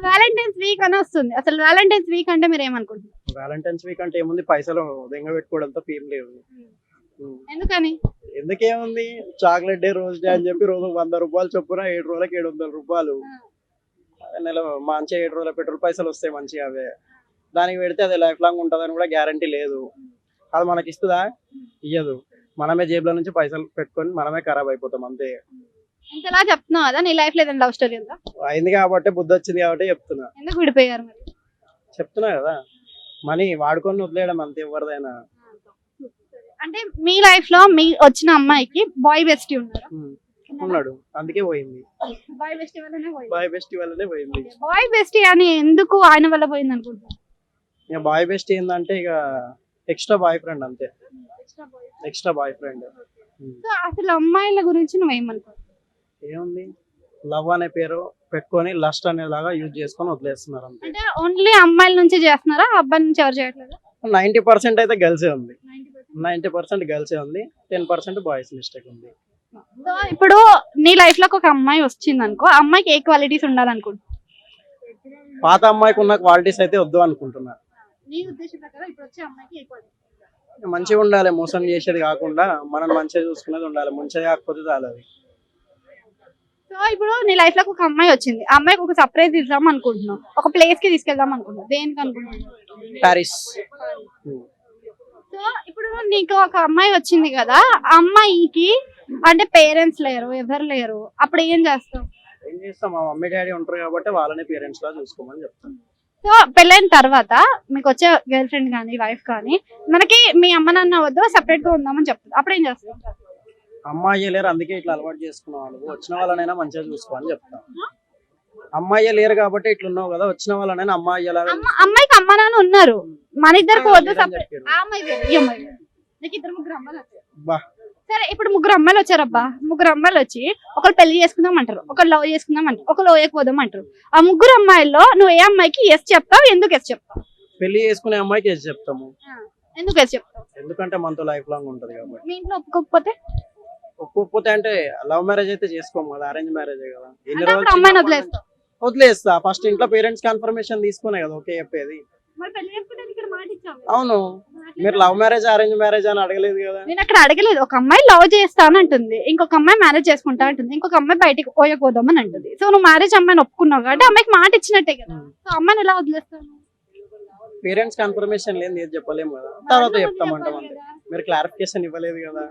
Valentine's week అని వస్తుంది. అసలు వ్యాలంటైన్స్ వీక్ అంటే మీరు ఏమనుకుంటున్నారు? వ్యాలంటైన్స్ వీక్ అంటే ఏముంది, పైసలు దెంగ పెట్టుకోవడంతో ఏం లేదు. ఎందుకని? ఎందుకేముంది, చాక్లెట్ డే, రోజ్ డే అని చెప్పి రోజు 100 రూపాయలు చొప్పున 7 రోజులకి 700 రూపాయలు. నెల మంచిగా 7 రోజుల పెట్రోల్ పైసలు వస్తాయి మంచిగా. అవే దానికి పెడితే అది లైఫ్ లాంగ్ ఉంటుందని కూడా గ్యారంటీ లేదు. అది మనకి ఇస్తుందా? ఇయ్యదు. మనమే జేబుల నుంచి పైసలు పెట్టుకొని మనమే ఖరాబ్ అయిపోతాం అంతే. ఇంతలా చెప్తున్నావు కదా, నీ లైఫ్ లో ఏదైనా లవ్ స్టోరీ ఉందా? అయింది కాబట్టి, బుద్ధి వచ్చింది కాబట్టి చెప్తున్నా. ఎందుకు విడిపోయారు మరి? చెప్తున్నా కదా, మనీ వాడుకొని వదిలేయడం అంతే ఎవరిదైనా. అంటే మీ లైఫ్ లో మీ వచ్చిన అమ్మాయికి బాయ్ బెస్టీ ఉన్నారా? ఉన్నాడు, అందుకే పోయింది. బాయ్ బెస్టీ వల్లనే పోయింది. బాయ్ బెస్ట్ వల్లనే పోయింది. బాయ్ బెస్టీ అని ఎందుకు ఆయన వల్ల పోయింది అనుకుంటున్నా? ఇక బాయ్ బెస్ట్ ఏంటంటే ఇక ఎక్స్ట్రా బాయ్ ఫ్రెండ్ అంతే. Extra boy friend. సో అసలు అమ్మాయిల గురించి నువ్వేమనుకో? ఏముంది, లవ్ అనే పేరు పెట్టుకొని లస్ట్ అనేలాగా యూజ్ చేసుకొని వదిలేస్తున్నారు అంతే. అంటే ఓన్లీ అమ్మాయిల నుంచి చేస్తున్నారా, అబ్బాయి నుంచి ఎవరు చేయట్లేదు? 90% అయితే గర్ల్సే ఉంది. 90% గర్ల్సే ఉంది, 10% బాయ్స్ మిస్టేక్ ఉంది. సో ఇప్పుడు నీ లైఫ్ లో ఒక అమ్మాయి వచ్చింది అనుకో, ఆ అమ్మాయికి ఏ క్వాలిటీస్ ఉండాలనుకుంటున్నా? పాత అమ్మాయికి ఉన్న క్వాలిటీస్ అయితే వద్దు అనుకుంటున్నా. నీ ఉద్దేశం ప్రకారం ఇప్పుడు వచ్చే అమ్మాయికి ఏ క్వాలిటీ? మంచిగా ఉండాలి, మోసం చేసేది కాకుండా మనం మంచిగా చూసుకునేది ఉండాలి. మంచిగా కాకపోతే చాలది. సో ఇప్పుడు నీ లైఫ్ లో ఒక అమ్మాయి వచ్చింది, ఆ అమ్మాయికి ఒక సర్ప్రైజ్ ఇద్దాం అనుకుంటున్నావు, ఒక ప్లేస్ కి తీసుకెళ్దాం అనుకుంటున్నావు, దేనికి అనుకుంటున్నావు? ప్యారిస్. సో ఇప్పుడు నీకు ఒక అమ్మాయి వచ్చింది కదా, ఆ అమ్మాయికి అంటే పేరెంట్స్ లేరు, ఎవరు లేరు, అప్పుడు ఏం చేస్తావు? ఏం చేస్తాం, మా మమ్మీ డాడీ ఉంటారు కాబట్టి వాళ్ళని పేరెంట్స్ లా చూసుకోమని చెప్తాం. సో పెళ్ళైన తర్వాత మీకు వచ్చే గర్ల్ ఫ్రెండ్ కానీ వైఫ్ కానీ మనకి మీ అమ్మ నాన్న వద్దు, సెపరేట్ గా ఉందామని చెప్తుంది, అప్పుడు ఏం చేస్తాం? అమ్మాయి లేరు అందుకే ఇట్లా అలవాటు చేసుకున్నావు, నువ్వు వచ్చిన వాళ్ళనైనా మంచిగా చూసుకో అని చెప్తాం. అమ్మాయి లేరు కాబట్టి ఇట్లున్నావు కదా, వచ్చిన వాళ్ళనైనా అమ్మాయి లాగా అమ్మాయికి అమ్మ నాన్న ఉన్నారు, మన ఇద్దరికి వద్దు లేరని separate. చెప్పారు. ఆ అమ్మాయి వేరు, ఈ అమ్మాయి వేరు. నీకు ఇద్దరు ముగ్గురు అమ్మాయిలు వచ్చారు. బా. సరే ఇప్పుడు ముగ్గురు అమ్మాయిలు వచ్చారబ్బా, ముగ్గురు అమ్మాయిలు వచ్చి ఒకరు పెళ్లి చేసుకుందాం అంటారు, ఒకరు లవ్ చేసుకుందాం అంటారు, ఒకరు లవ్ చేయకపోదాం అంటారు. ఆ ముగ్గురు అమ్మాయిల్లో నువ్వు ఏ అమ్మాయికి ఎస్ చెప్తావు, ఎందుకు ఎస్ చెప్తావు? పెళ్లి చేసుకునే అమ్మాయికి ఏది చెప్తాము, ఎందుకు ఎస్ చెప్తావు? ఎందుకంటే మనతో లైఫ్ లాంగ్ ఉంటది కాబట్టి. మీ ఇంట్లో ఒప్పుకోకపోతే? ఒప్పుకోకపోతే అంటే లవ్ మ్యారేజ్ అయితే చేసుకోము కదా, అరేంజ్ మ్యారేజే కదా. ఎన్ని అంటే అప్పుడు రోజులు అమ్మాయిని చిన్నప్పటి వదిలేస్తావు? నుంచి వదిలేస్తా. ఫస్ట్ ఇంట్లో పేరెంట్స్ కన్ఫర్మేషన్ తీసుకునే కదా ఓకే చెప్పేది. మరి పెళ్లి చేసుకుంటే ఇక్కడ మాట ఇచ్చావు. అవును, మీరు లవ్ మ్యారేజ్ అరేంజ్ మ్యారేజ్ అని అడగలేదు కదా. నేను అక్కడ అడగలేదు. ఒక అమ్మాయి లవ్ చేస్తాను అంటుంది, ఇంకొక అమ్మాయి మ్యారేజ్ చేసుకుంటా అంటుంది, ఇంకొక అమ్మాయి బయటికి పోయకపోదామని అంటుంది. సో నువ్వు మ్యారేజ్ అమ్మాయిని ఒప్పుకున్నావు కాబట్టి అమ్మాయికి మాట ఇచ్చినట్టే కదా. సో అమ్మాయిని ఎలా వదిలేస్తాను? పేరెంట్స్ కన్ఫర్మేషన్ లేదు, ఏది చెప్పలేము కదా, తర్వాత చెప్తామంటాం అంతే. మీరు క్లారిఫికేషన్ ఇవ్వలేదు కదా.